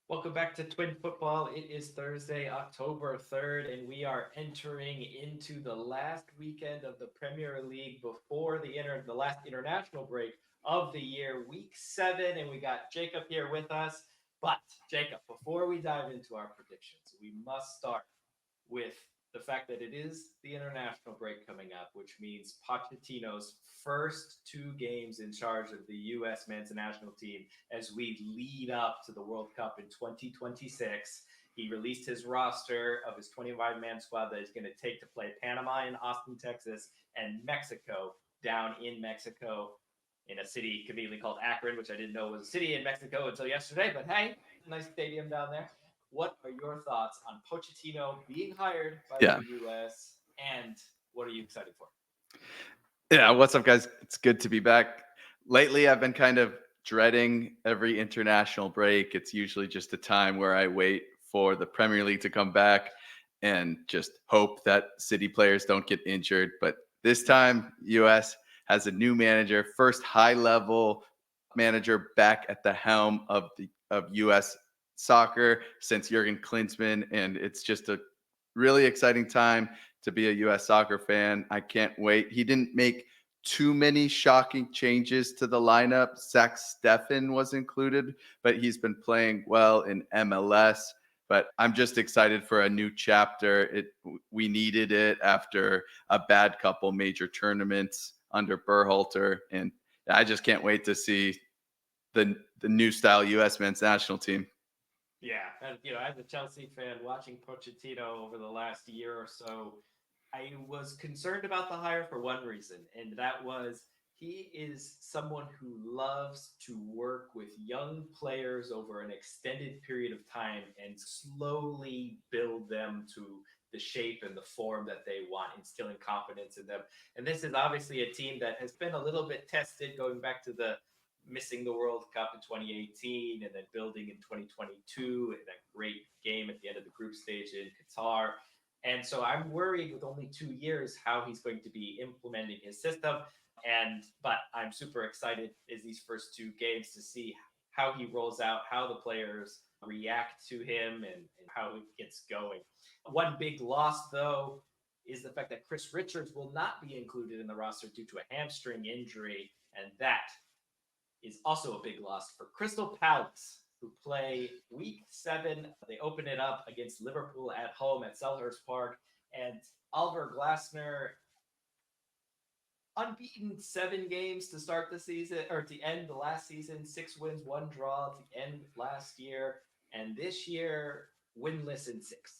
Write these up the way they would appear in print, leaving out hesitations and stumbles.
Welcome back to Twin Football. It is Thursday, October 3rd, and we are entering into the last weekend of the Premier League before the last international break of the year, week 7, and we got Jacob here with us. But Jacob, before we dive into our predictions, we must start with the fact that it is the international break coming up, which means Pochettino's first 2 games in charge of the U.S. men's national team as we lead up to the World Cup in 2026. He released his roster of his 25-man squad that he's going to take to play Panama in Austin, Texas, and Mexico down in Mexico in a city conveniently called Akron, which I didn't know was a city in Mexico until yesterday. But hey, nice stadium down there. What are your thoughts on Pochettino being hired by Yeah. the U.S. and what are you excited for? Yeah. What's up, guys? It's good to be back. Lately, I've been kind of dreading every international break. It's usually just a time where I wait for the Premier League to come back and just hope that City players don't get injured. But this time, US has a new manager, first high-level manager back at the helm of US soccer since Jurgen Klinsmann, and it's just a really exciting time to be a US soccer fan. I can't wait. He didn't make too many shocking changes to the lineup. Zach Steffen was included, but he's been playing well in MLS. But I'm just excited for a new chapter. We needed it after a bad couple major tournaments under Berhalter, and I just can't wait to see the new style U.S. men's national team. Yeah, and, as a Chelsea fan, watching Pochettino over the last year or so, I was concerned about the hire for one reason, and that was he is someone who loves to work with young players over an extended period of time and slowly build them to the shape and the form that they want, instilling confidence in them. And this is obviously a team that has been a little bit tested going back to the missing the World Cup in 2018 and then building in 2022 and that great game at the end of the group stage in Qatar. And so I'm worried with only 2 years how he's going to be implementing his system. But I'm super excited is these first 2 games to see how he rolls out, how the players react to him, and how it gets going. One big loss, though, is the fact that Chris Richards will not be included in the roster due to a hamstring injury, and that is also a big loss for Crystal Palace, who play week 7. They open it up against Liverpool at home at Selhurst Park. And Oliver Glasner, unbeaten 7 games to start the season, or to end the last season, 6 wins, 1 draw to end last year. And this year, winless in 6.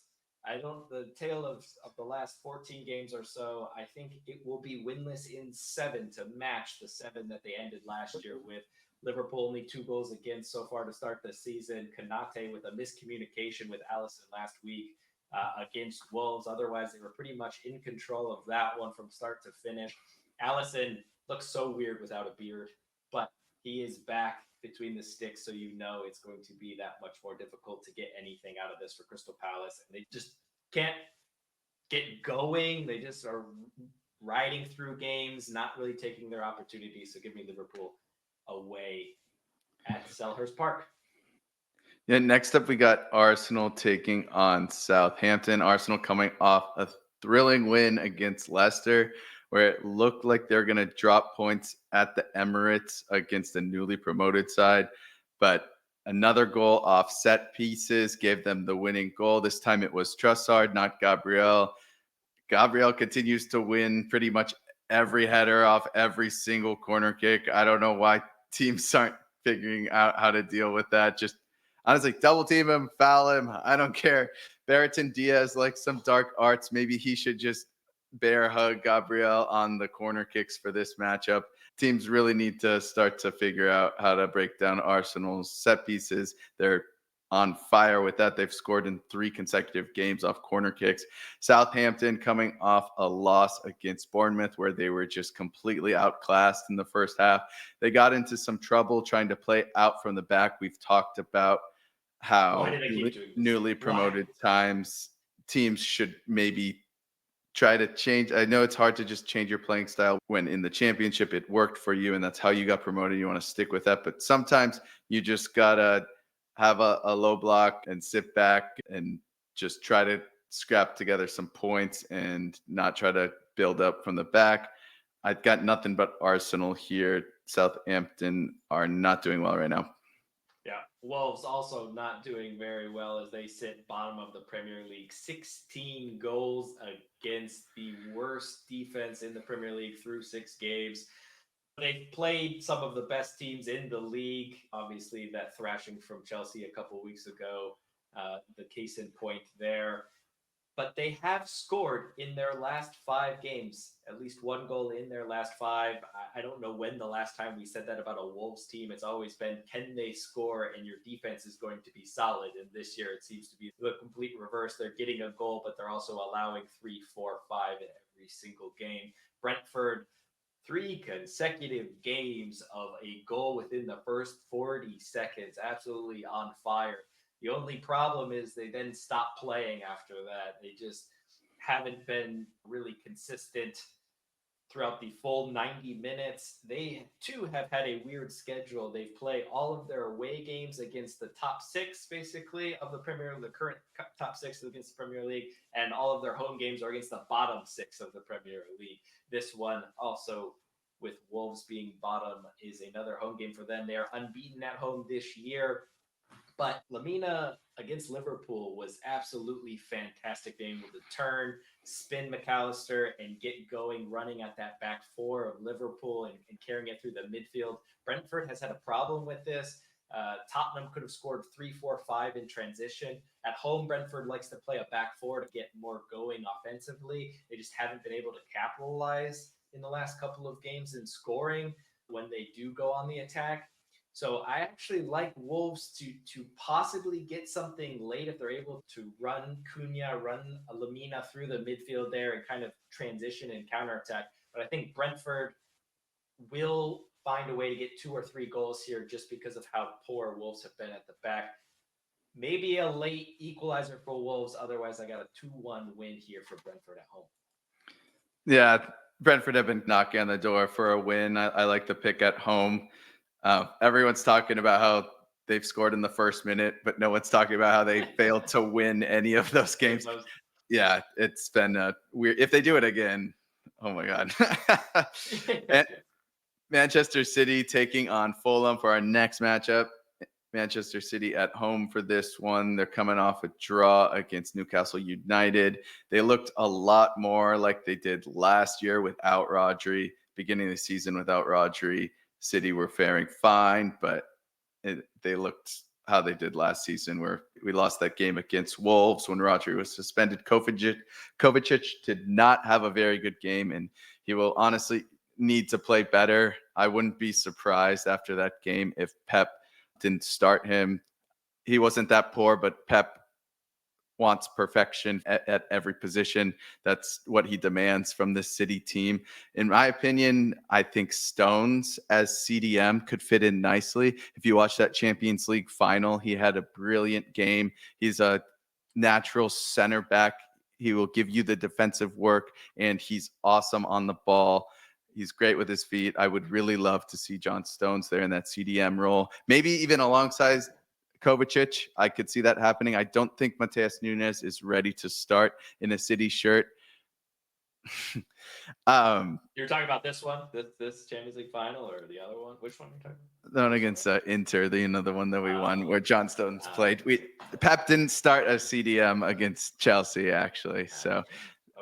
I don't, the tale of the last 14 games or so, I think it will be winless in 7 to match the 7 that they ended last year with. Liverpool only 2 goals against so far to start the season. Kanate with a miscommunication with Allison last week against Wolves. Otherwise, they were pretty much in control of that one from start to finish. Allison looks so weird without a beard, but he is back between the sticks, so it's going to be that much more difficult to get anything out of this for Crystal Palace. And they just can't get going. They just are riding through games, not really taking their opportunities. So give me Liverpool away at Selhurst Park. Yeah, next up we got Arsenal taking on Southampton. Arsenal coming off a thrilling win against Leicester, where it looked like they're going to drop points at the Emirates against the newly promoted side. But another goal off set pieces gave them the winning goal. This time it was Trossard, not Gabriel. Gabriel continues to win pretty much every header off every single corner kick. I don't know why teams aren't figuring out how to deal with that. Just honestly, double team him, foul him. I don't care. Barrington Diaz likes some dark arts. Maybe he should just bear hug Gabriel on the corner kicks for this matchup. Teams really need to start to figure out how to break down Arsenal's set pieces. They're on fire with that. They've scored in 3 consecutive games off corner kicks. Southampton coming off a loss against Bournemouth where they were just completely outclassed in the first half. They got into some trouble trying to play out from the back. We've talked about how newly promoted teams should maybe try to change. I know it's hard to just change your playing style when in the championship it worked for you and that's how you got promoted. You want to stick with that. But sometimes you just got to have a low block and sit back and just try to scrap together some points and not try to build up from the back. I've got nothing but Arsenal here. Southampton are not doing well right now. Yeah, Wolves also not doing very well as they sit bottom of the Premier League. 16 goals against the worst defense in the Premier League through 6 games. They've played some of the best teams in the league. Obviously, that thrashing from Chelsea a couple weeks ago, the case in point there. But they have scored in their last 5 games, at least one goal in their last five. I don't know when the last time we said that about a Wolves team. It's always been, can they score and your defense is going to be solid? And this year it seems to be the complete reverse. They're getting a goal, but they're also allowing 3, 4, 5 in every single game. Brentford, 3 consecutive games of a goal within the first 40 seconds. Absolutely on fire. The only problem is they then stop playing after that. They just haven't been really consistent throughout the full 90 minutes. They too have had a weird schedule. They've played all of their away games against the top 6, basically, of the Premier League, the current top 6 against the Premier League, and all of their home games are against the bottom 6 of the Premier League. This one also, with Wolves being bottom, is another home game for them. They are unbeaten at home this year. But Lamina against Liverpool was absolutely fantastic. Being able to turn, spin McAllister, and get going running at that back four of Liverpool and carrying it through the midfield. Brentford has had a problem with this. Tottenham could have scored 3, 4, 5 in transition. At home, Brentford likes to play a back four to get more going offensively. They just haven't been able to capitalize in the last couple of games in scoring when they do go on the attack. So I actually like Wolves to possibly get something late if they're able to run Cunha, run a Lamina through the midfield there and kind of transition and counterattack. But I think Brentford will find a way to get 2 or 3 goals here just because of how poor Wolves have been at the back. Maybe a late equalizer for Wolves. Otherwise, I got a 2-1 win here for Brentford at home. Yeah, Brentford have been knocking on the door for a win. I like the pick at home. Everyone's talking about how they've scored in the first minute, but no one's talking about how they failed to win any of those games. Yeah, it's been weird. If they do it again, oh my God. And Manchester City taking on Fulham for our next matchup. Manchester City at home for this one. They're coming off a draw against Newcastle United. They looked a lot more like they did last year without Rodri. Beginning of the season without Rodri, City were faring fine, but they looked how they did last season, where we lost that game against Wolves when Rodri was suspended. Kovacic did not have a very good game, and he will honestly need to play better. I wouldn't be surprised after that game if Pep didn't start him. He wasn't that poor, but Pep wants perfection at every position. That's what he demands from this City team. In my opinion, I think Stones as CDM could fit in nicely. If you watch that Champions League final, he had a brilliant game. He's a natural center back. He will give you the defensive work, and he's awesome on the ball. He's great with his feet. I would really love to see John Stones there in that CDM role, maybe even alongside Kovacic. I could see that happening. I don't think Mateus Nunes is ready to start in a City shirt. You're talking about this one, this Champions League final, or the other one? Which one are you talking about? The one against Inter, the one that we won, where John Stones played. Pep didn't start a CDM against Chelsea, actually. So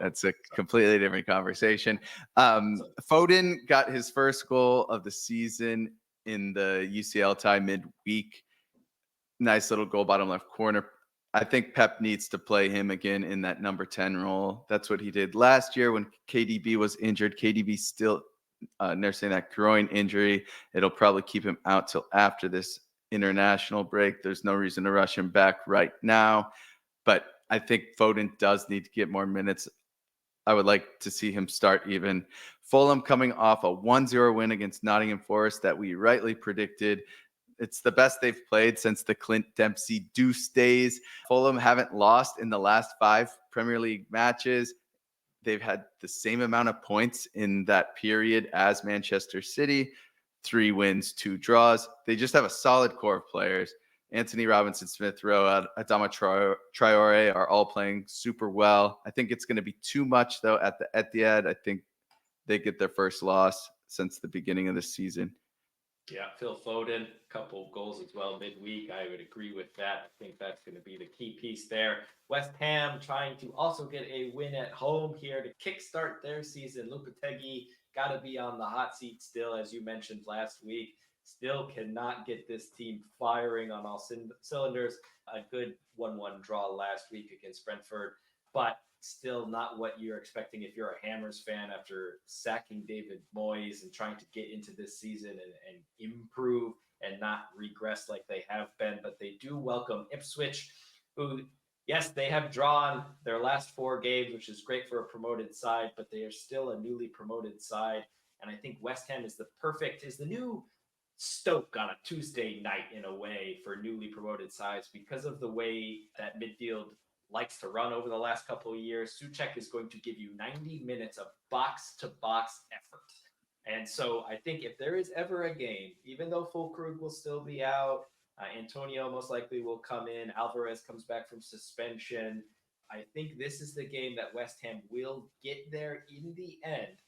that's a completely different conversation. Foden got his first goal of the season in the UCL tie midweek. Nice little goal, bottom left corner. I think Pep needs to play him again in that number 10 role. That's what he did last year when KDB was injured. KDB still nursing that groin injury. It'll probably keep him out till after this international break. There's no reason to rush him back right now. But I think Foden does need to get more minutes. I would like to see him start even. Fulham coming off a 1-0 win against Nottingham Forest that we rightly predicted. It's the best they've played since the Clint Dempsey Deuce days. Fulham haven't lost in the last 5 Premier League matches. They've had the same amount of points in that period as Manchester City. 3 wins, 2 draws. They just have a solid core of players. Anthony Robinson, Smith Rowe, Adama Traore are all playing super well. I think it's going to be too much, though, at the Etihad. I think they get their first loss since the beginning of the season. Yeah, Phil Foden, a couple goals as well midweek. I would agree with that. I think that's going to be the key piece there. West Ham trying to also get a win at home here to kickstart their season. Lopetegui got to be on the hot seat still, as you mentioned last week. Still cannot get this team firing on all cylinders. A good 1-1 draw last week against Brentford, but still not what you're expecting if you're a Hammers fan after sacking David Moyes and trying to get into this season and improve and not regress like they have been. But they do welcome Ipswich, who, yes, they have drawn their last 4 games, which is great for a promoted side, but they are still a newly promoted side. And I think West Ham is the new Stoke on a Tuesday night in a way for newly promoted sides because of the way that midfield likes to run over the last couple of years. Suchek is going to give you 90 minutes of box to box effort. And so I think if there is ever a game, even though Fulkrug will still be out, Antonio most likely will come in, Alvarez comes back from suspension. I think this is the game that West Ham will get there in the end.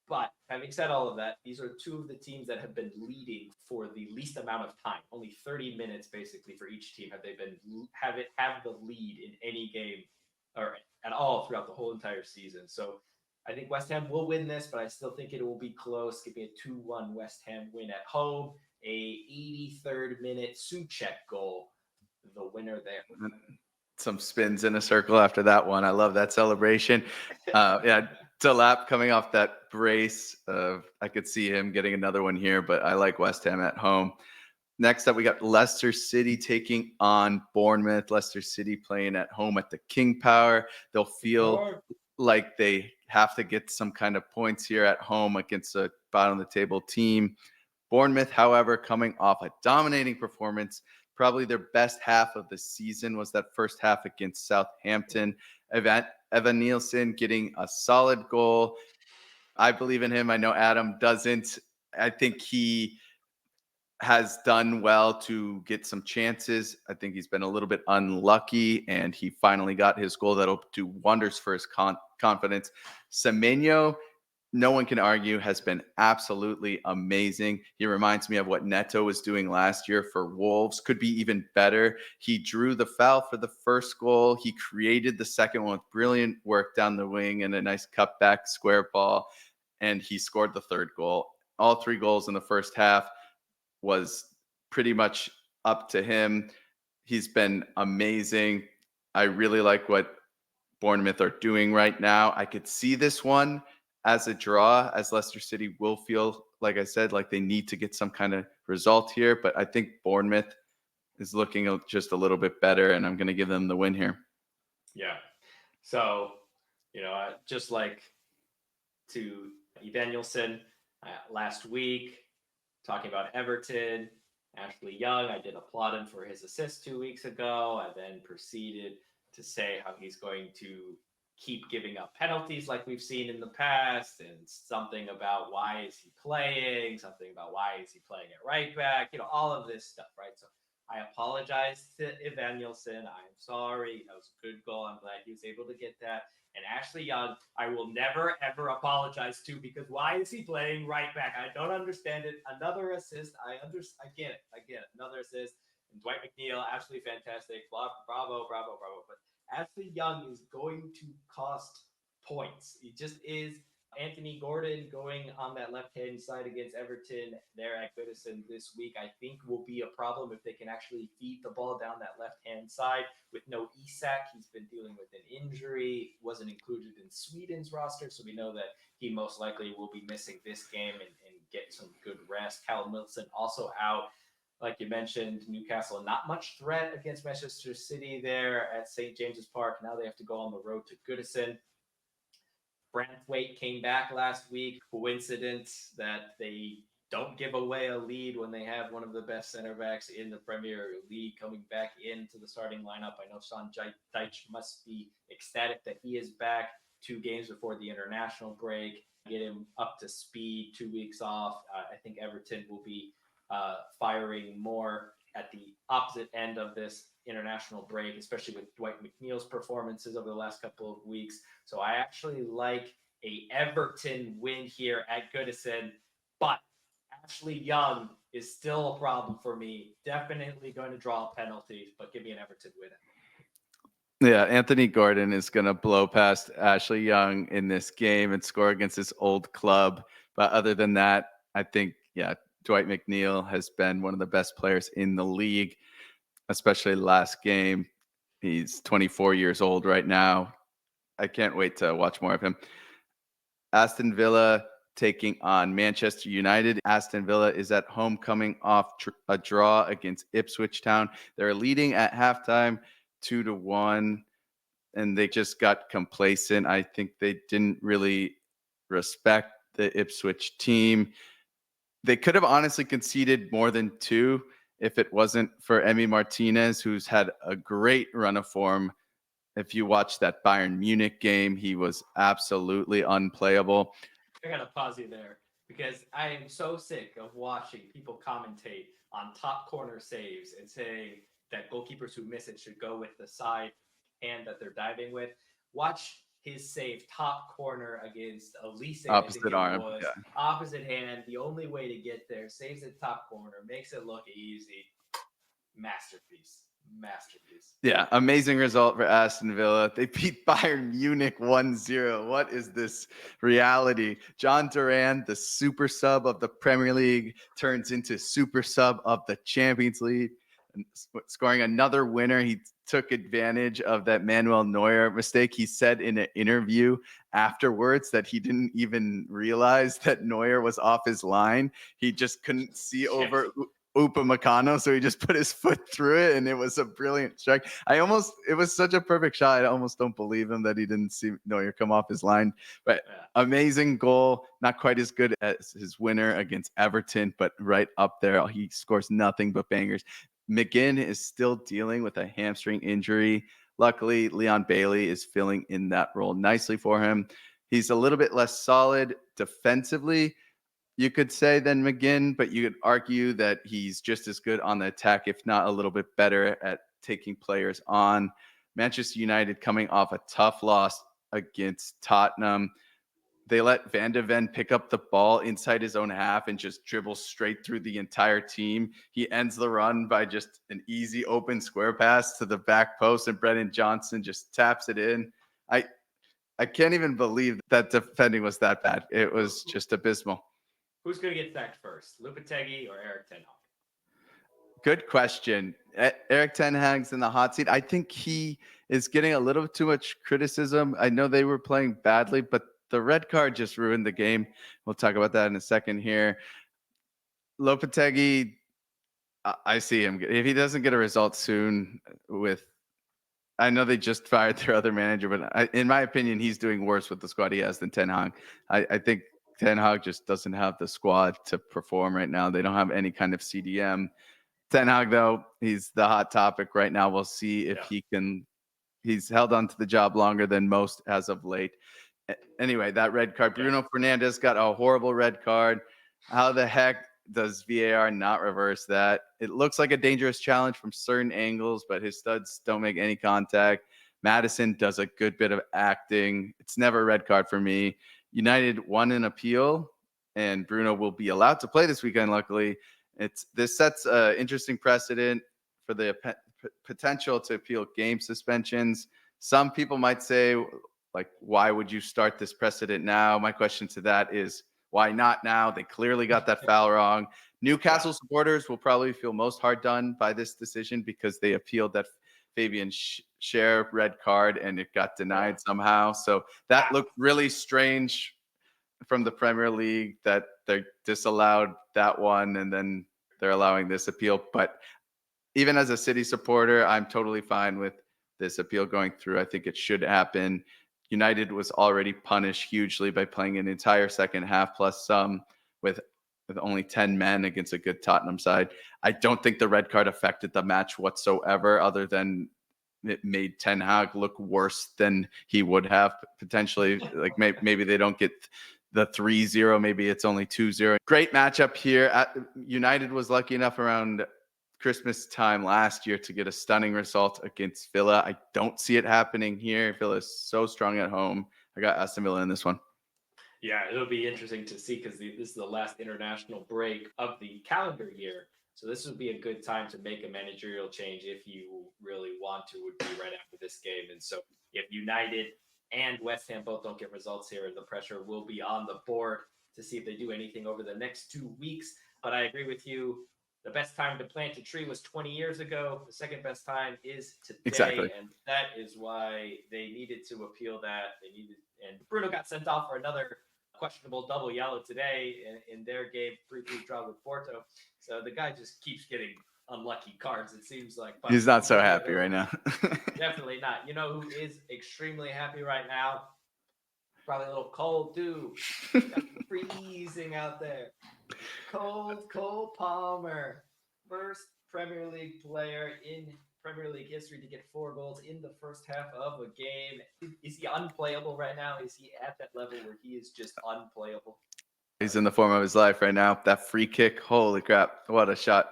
But having said all of that, these are two of the teams that have been leading for the least amount of time. Only 30 minutes basically for each team have they been have the lead in any game or at all throughout the whole entire season. So I think West Ham will win this, but I still think it will be close. Give me a 2-1 West Ham win at home. A 83rd minute Suchek goal, the winner there. Some spins in a circle after that one. I love that celebration. Yeah, Delap coming off that brace. I could see him getting another one here, but I like West Ham at home. Next up, we got Leicester City taking on Bournemouth. Leicester City playing at home at the King Power. They'll feel like they have to get some kind of points here at home against a bottom of the table team. Bournemouth, however, coming off a dominating performance, probably their best half of the season was that first half against Southampton. Evan Nielsen getting a solid goal. I believe in him. I know Adam doesn't. I think he has done well to get some chances. I think he's been a little bit unlucky, and he finally got his goal that'll do wonders for his confidence. Semenyo, no one can argue, has been absolutely amazing. He reminds me of what Neto was doing last year for Wolves, could be even better. He drew the foul for the first goal. He created the second one with brilliant work down the wing and a nice cutback square ball, and he scored the third goal. All 3 goals in the first half was pretty much up to him. He's been amazing. I really like what Bournemouth are doing right now. I could see this one as a draw, as Leicester City will feel, like I said, like they need to get some kind of result here. But I think Bournemouth is looking just a little bit better, and I'm going to give them the win here. Yeah. So, just like to Evanilson last week, talking about Everton, Ashley Young, I did applaud him for his assist 2 weeks ago. I then proceeded to say how he's going to keep giving up penalties like we've seen in the past, and something about why is he playing, something about why is he playing at right back, all of this stuff, right? So I apologize to Evanilson. I'm sorry. That was a good goal. I'm glad he was able to get that. And Ashley Young, I will never, ever apologize to, because why is he playing right back? I don't understand it. Another assist. I get it. Another assist. And Dwight McNeil, absolutely fantastic. Bravo. But Ashley Young is going to cost points. He just is. Anthony Gordon going on that left-hand side against Everton there at Goodison this week, I think will be a problem if they can actually feed the ball down that left-hand side with no Isak. He's been dealing with an injury, wasn't included in Sweden's roster, so we know that he most likely will be missing this game and get some good rest. Callum Wilson also out. Like you mentioned, Newcastle, not much threat against Manchester City there at St. James's Park. Now they have to go on the road to Goodison. Branthwaite came back last week. Coincidence that they don't give away a lead when they have one of the best center backs in the Premier League coming back into the starting lineup. I know Sean Dyche must be ecstatic that he is back 2 games before the international break. Get him up to speed, 2 weeks off. I think Everton will be firing more at the opposite end of this international break, especially with Dwight McNeil's performances over the last couple of weeks. So I actually like a Everton win here at Goodison, but Ashley Young is still a problem for me. Definitely going to draw penalties, but give me an Everton win. Yeah, Anthony Gordon is going to blow past Ashley Young in this game and score against his old club. But other than that, I think, yeah, Dwight McNeil has been one of the best players in the league, especially last game. He's 24 years old right now. I can't wait to watch more of him. Aston Villa taking on Manchester United. Aston Villa is at home coming off a draw against Ipswich Town. They're leading at halftime 2-1, and they just got complacent. I think they didn't really respect the Ipswich team. They could have honestly conceded more than 2 if it wasn't for Emi Martinez, who's had a great run of form. If you watch that Bayern Munich game, he was absolutely unplayable. I gotta pause you there because I am so sick of watching people commentate on top corner saves and saying that goalkeepers who miss it should go with the side hand that they're diving with. Watch his save top corner against Elise. Opposite arm. Yeah. Opposite hand. The only way to get there. Saves it top corner. Makes it look easy. Masterpiece. Yeah, amazing result for Aston Villa. They beat Bayern Munich 1-0. What is this reality? John Duran, the super sub of the Premier League, turns into super sub of the Champions League, and scoring another winner. He took advantage of that Manuel Neuer mistake. He said in an interview afterwards that he didn't even realize that Neuer was off his line. He just couldn't see over Upamecano, so he just put his foot through it, and it was a brilliant strike. It was such a perfect shot. I almost don't believe him that he didn't see Neuer come off his line. But amazing goal, not quite as good as his winner against Everton, but right up there. He scores nothing but bangers. McGinn is still dealing with a hamstring injury. Luckily, Leon Bailey is filling in that role nicely for him. He's a little bit less solid defensively, you could say, than McGinn, but you could argue that he's just as good on the attack, if not a little bit better at taking players on. Manchester United coming off a tough loss against Tottenham. They let Van de Ven pick up the ball inside his own half and just dribble straight through the entire team. He ends the run by just an easy open square pass to the back post, and Brennan Johnson just taps it in. I can't even believe that defending was that bad. It was just abysmal. Who's going to get sacked first, Lopetegui or Erik ten Hag? Good question. Erik ten Hag's in the hot seat. I think he is getting a little too much criticism. I know they were playing badly, but the red card just ruined the game. We'll talk about that in a second here. Lopetegui, I see him. If he doesn't get a result soon I know they just fired their other manager, but in my opinion, he's doing worse with the squad he has than Ten Hag. I think Ten Hag just doesn't have the squad to perform right now. They don't have any kind of CDM. Ten Hag, though, he's the hot topic right now. We'll see if he can. He's held on to the job longer than most as of late. Anyway, that red card. Bruno Fernandes got a horrible red card. How the heck does VAR not reverse that? It looks like a dangerous challenge from certain angles, but his studs don't make any contact. Madison does a good bit of acting. It's never a red card for me. United won an appeal, and Bruno will be allowed to play this weekend, luckily. This sets an interesting precedent for the potential to appeal game suspensions. Some people might say, like, why would you start this precedent now? My question to that is, why not now? They clearly got that foul wrong. Newcastle supporters will probably feel most hard done by this decision because they appealed that Fabian Schär red card and it got denied somehow. So that looked really strange from the Premier League that they disallowed that one and then they're allowing this appeal. But even as a City supporter, I'm totally fine with this appeal going through. I think it should happen. United was already punished hugely by playing an entire second half plus some with only 10 men against a good Tottenham side. I don't think the red card affected the match whatsoever, other than it made Ten Hag look worse than he would have potentially. Like maybe they don't get the 3-0, maybe it's only 2-0. Great matchup here. United was lucky enough around Christmas time last year to get a stunning result against Villa. I don't see it happening here. Villa is so strong at home. I got Aston Villa in this one. Yeah, it'll be interesting to see because this is the last international break of the calendar year. So this would be a good time to make a managerial change if you really want to. Would be right after this game, and so if United and West Ham both don't get results here, the pressure will be on the board to see if they do anything over the next 2 weeks. But I agree with you. The best time to plant a tree was 20 years ago. The second best time is Exactly. today, and that is why they needed to appeal that. They needed, and Bruno got sent off for another questionable double yellow today in their game 3-3 draw with Porto. So the guy just keeps getting unlucky cards, it seems like, but He's not so he'll get happy right over now. it. Definitely not. You know who is extremely happy right now? Probably a little cold too. Got freezing out there. Cold Cole Palmer, first Premier League player in Premier League history to get 4 goals in the first half of a game. Is he unplayable right now? Is he at that level where he is just unplayable? He's in the form of his life right now. That free kick, holy crap. What a shot.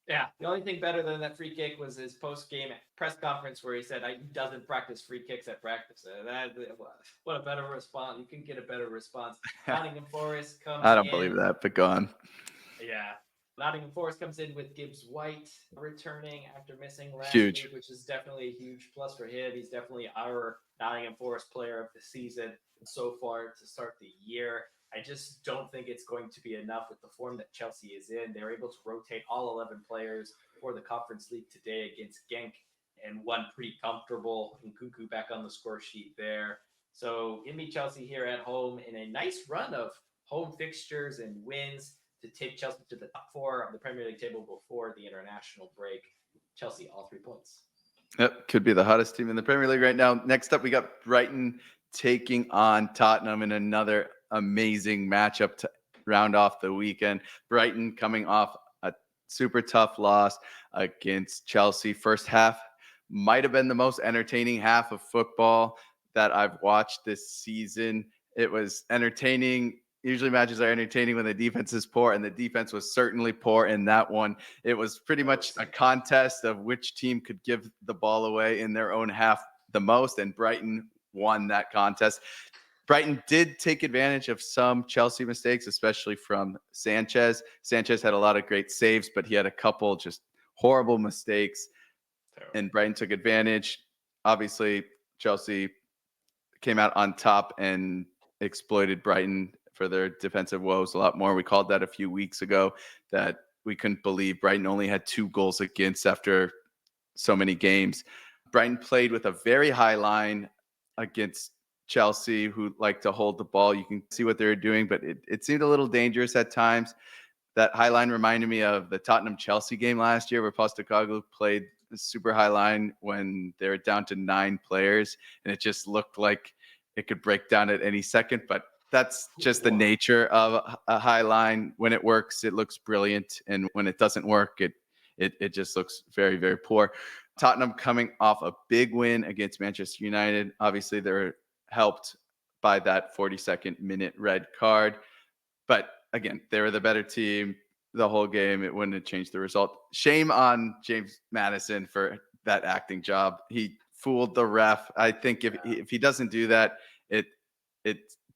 Yeah, the only thing better than that free kick was his post-game press conference where he said he doesn't practice free kicks at practice. What a better response! You can get a better response. Nottingham Forest comes I don't believe in. that, but go on. Yeah, Nottingham Forest comes in with Gibbs White returning after missing last Huge. week, which is definitely a huge plus for him. He's definitely our Nottingham Forest player of the season so far to start the year. I just don't think it's going to be enough with the form that Chelsea is in. They're able to rotate all 11 players for the Conference League today against Genk and won pretty comfortable. Nkunku back on the score sheet there. So give me Chelsea here at home in a nice run of home fixtures and wins to take Chelsea to the top 4 of the Premier League table before the international break. Chelsea, all 3 points. Yep, could be the hottest team in the Premier League right now. Next up, we got Brighton taking on Tottenham in another amazing matchup to round off the weekend. Brighton coming off a super tough loss against Chelsea. First half might have been the most entertaining half of football that I've watched this season. It was entertaining. Usually matches are entertaining when the defense is poor, and the defense was certainly poor in that one. It was pretty much a contest of which team could give the ball away in their own half the most, and Brighton won that contest. Brighton did take advantage of some Chelsea mistakes, especially from Sanchez. Sanchez had a lot of great saves, but he had a couple just horrible mistakes, and Brighton took advantage. Obviously, Chelsea came out on top and exploited Brighton for their defensive woes a lot more. We called that a few weeks ago that we couldn't believe Brighton only had 2 goals against after so many games. Brighton played with a very high line against Chelsea, who like to hold the ball. You can see what they were doing, but it seemed a little dangerous at times. That high line reminded me of the Tottenham-Chelsea game last year where Postecoglou played the super high line when they were down to 9 players, and it just looked like it could break down at any second. But that's just the nature of a high line. When it works, it looks brilliant, and when it doesn't work, it just looks very, very poor. Tottenham coming off a big win against Manchester United. Obviously, they're helped by that 42nd minute red card. But again, they were the better team the whole game. It wouldn't have changed the result. Shame on James Madison for that acting job. He fooled the ref. I think if he doesn't do that, it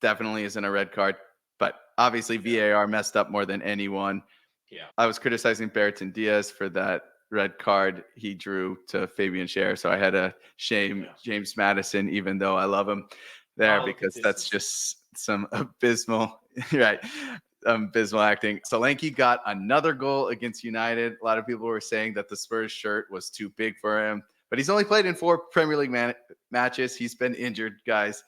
definitely isn't a red card. But obviously, VAR messed up more than anyone. Yeah. I was criticizing Bertrand Diaz for that red card he drew to Fabian Schär. So I had to shame James Madison, even though I love him there, because that's just some abysmal, right? Abysmal acting. Solanke got another goal against United. A lot of people were saying that the Spurs shirt was too big for him, but he's only played in 4 Premier League matches. He's been injured, guys.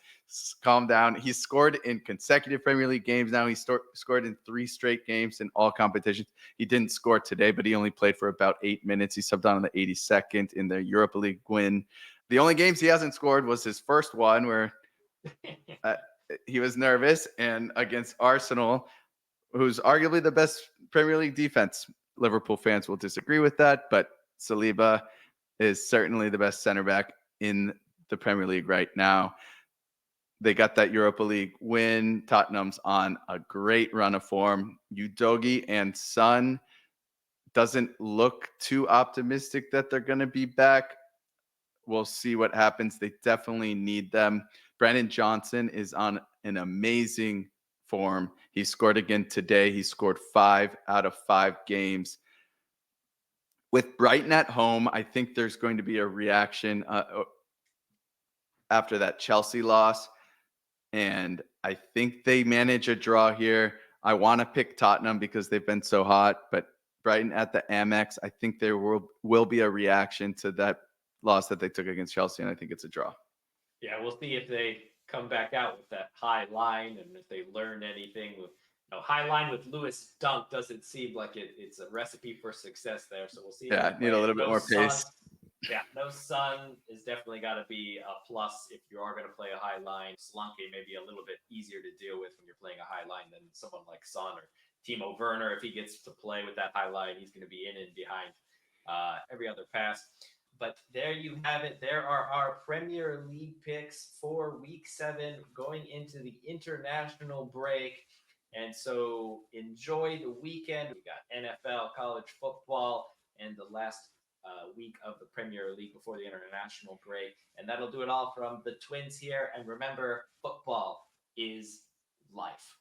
Calm down. He's scored in consecutive Premier League games now. He scored in 3 straight games in all competitions. He didn't score today, but he only played for about 8 minutes. He subbed on the 82nd in the Europa League win. The only games he hasn't scored was his first one where he was nervous, and against Arsenal, who's arguably the best Premier League defense. Liverpool fans will disagree with that, but Saliba is certainly the best center back in the Premier League right now. They got that Europa League win. Tottenham's on a great run of form. Udogie and Son doesn't look too optimistic that they're going to be back. We'll see what happens. They definitely need them. Brennan Johnson is on an amazing form. He scored again today. He scored 5 out of 5 games. With Brighton at home, I think there's going to be a reaction after that Chelsea loss. And I think they manage a draw here. I want to pick Tottenham because they've been so hot, but Brighton at the Amex, I think there will be a reaction to that loss that they took against Chelsea, and I think it's a draw. Yeah, we'll see if they come back out with that high line and if they learn anything. With high line with Lewis Dunk doesn't seem like it's a recipe for success there. So we'll see if they Yeah, need play a it. little bit No more Sun. pace. Yeah, no Sun is definitely got to be a plus if you are going to play a high line. Solanke may be a little bit easier to deal with when you're playing a high line than someone like Son or Timo Werner. If he gets to play with that high line, he's going to be in and behind every other pass. But there you have it. There are our Premier League picks for Week 7 going into the international break. And so enjoy the weekend. We got NFL, college football, and the last week of the Premier League before the international break. And that'll do it all from the Twins here. And remember, football is life.